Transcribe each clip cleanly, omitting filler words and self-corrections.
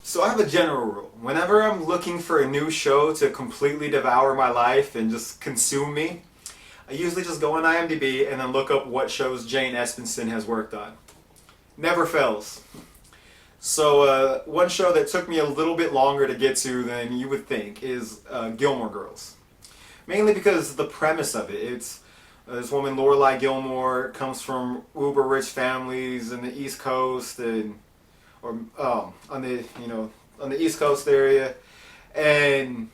So I have a general rule. Whenever I'm looking for a new show to completely devour my life and just consume me, I usually just go on IMDb and then look up what shows Jane Espenson has worked on. Never fails. So one show that took me a little bit longer to get to than you would think is Gilmore Girls. Mainly because the premise of it. It's this woman, Lorelai Gilmore, comes from uber rich families in the East Coast and or on the on the East Coast area, and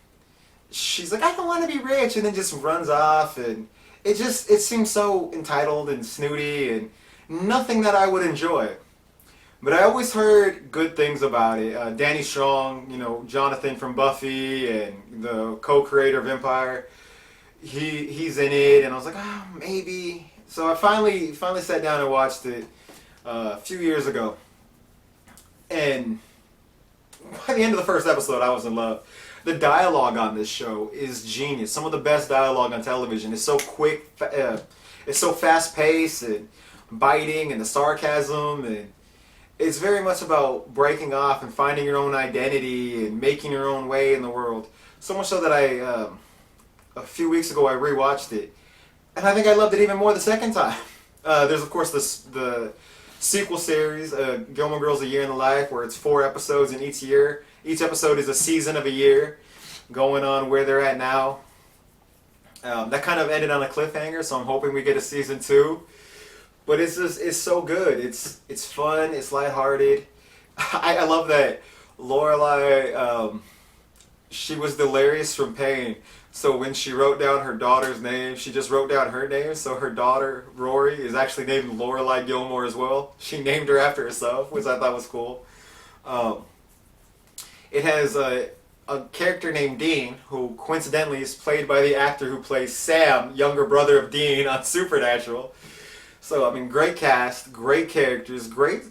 she's like, I don't want to be rich, and then just runs off, and it seems so entitled and snooty and nothing that I would enjoy. But I always heard good things about it. Danny Strong, Jonathan from Buffy and the co-creator of Empire, he's in it, and I was like, maybe. So I finally sat down and watched it a few years ago. And by the end of the first episode, I was in love. The dialogue on this show is genius. Some of the best dialogue on television. It's so quick, it's so fast-paced and biting, and the sarcasm, and it's very much about breaking off and finding your own identity and making your own way in the world. So much so that a few weeks ago, I rewatched it, and I think I loved it even more the second time. There's of course the sequel series, Gilmore Girls: A Year in the Life, where it's 4 episodes in each year. Each episode is a season of a year, going on where they're at now. That kind of ended on a cliffhanger, so I'm hoping we get a season 2. But it's so good. It's fun. It's lighthearted. I love that Lorelai. She was delirious from pain. So when she wrote down her daughter's name, she just wrote down her name. So her daughter, Rory, is actually named Lorelai Gilmore as well. She named her after herself, which I thought was cool. It has a character named Dean, who coincidentally is played by the actor who plays Sam, younger brother of Dean on Supernatural. So, I mean, great cast, great characters, great...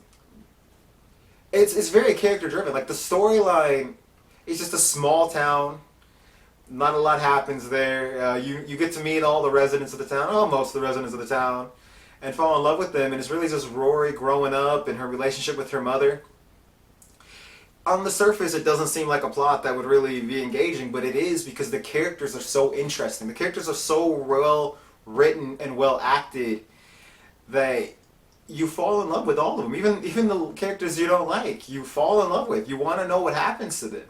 It's very character-driven. Like, the storyline is just a small town. Not a lot happens there. You get to meet all the residents of the town, most of the residents of the town, and fall in love with them. And it's really just Rory growing up and her relationship with her mother. On the surface, it doesn't seem like a plot that would really be engaging, but it is because the characters are so interesting. The characters are so well written and well acted that you fall in love with all of them. Even the characters you don't like, you fall in love with. You want to know what happens to them.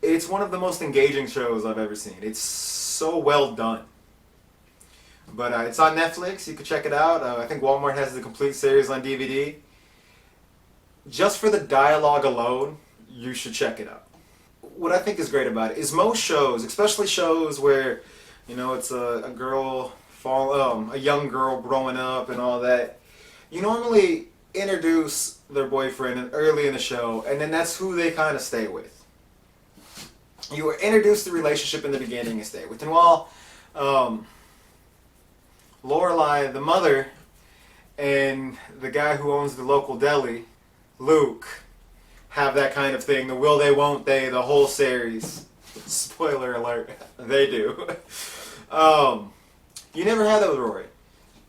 It's one of the most engaging shows I've ever seen. It's so well done. But it's on Netflix. You can check it out. I think Walmart has the complete series on DVD. Just for the dialogue alone, you should check it out. What I think is great about it is most shows, especially shows where, it's a young girl growing up and all that, you normally introduce their boyfriend early in the show, and then that's who they kind of stay with. You were introduced to the relationship in the beginning and stay with. And while Lorelai, the mother, and the guy who owns the local deli, Luke, have that kind of thing, the will they, won't they, the whole series. Spoiler alert, they do. You never had that with Rory.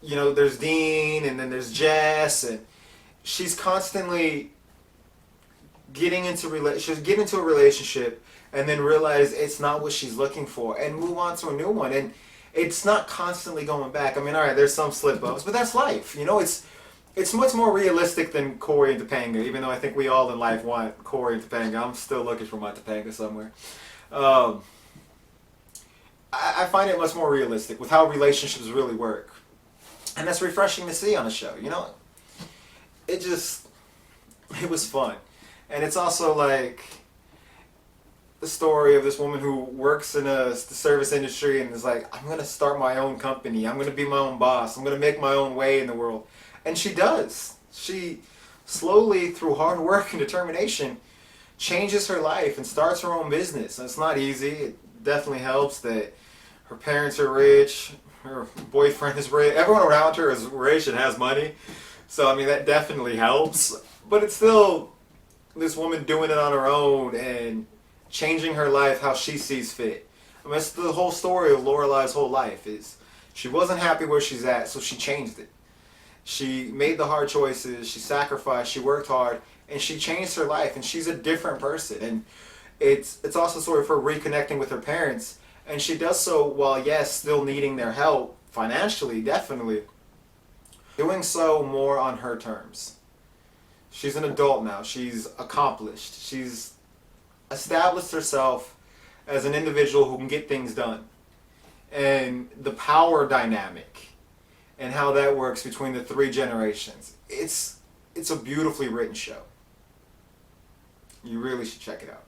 There's Dean, and then there's Jess, and she's constantly getting into a relationship and then realize it's not what she's looking for and move on to a new one. And it's not constantly going back. I mean, alright, there's some slip-ups, but that's life. It's much more realistic than Corey and Topanga, even though I think we all in life want Corey and Topanga. I'm still looking for my Topanga somewhere. I find it much more realistic with how relationships really work. And that's refreshing to see on a show, It was fun. And it's also like the story of this woman who works in the service industry and is like, I'm going to start my own company. I'm going to be my own boss. I'm going to make my own way in the world. And she does. She slowly, through hard work and determination, changes her life and starts her own business. And it's not easy. It definitely helps that her parents are rich, her boyfriend is rich, everyone around her is rich and has money. So, I mean, that definitely helps. But it's still this woman doing it on her own and changing her life how she sees fit. I mean, that's the whole story of Lorelai's whole life is she wasn't happy where she's at, so she changed it. She made the hard choices, she sacrificed, she worked hard, and she changed her life, and she's a different person. And it's also sort of her reconnecting with her parents, and she does so while, yes, still needing their help financially, definitely, doing so more on her terms. She's an adult now. She's accomplished. She's established herself as an individual who can get things done. And the power dynamic and how that works between the three generations. It's a beautifully written show. You really should check it out.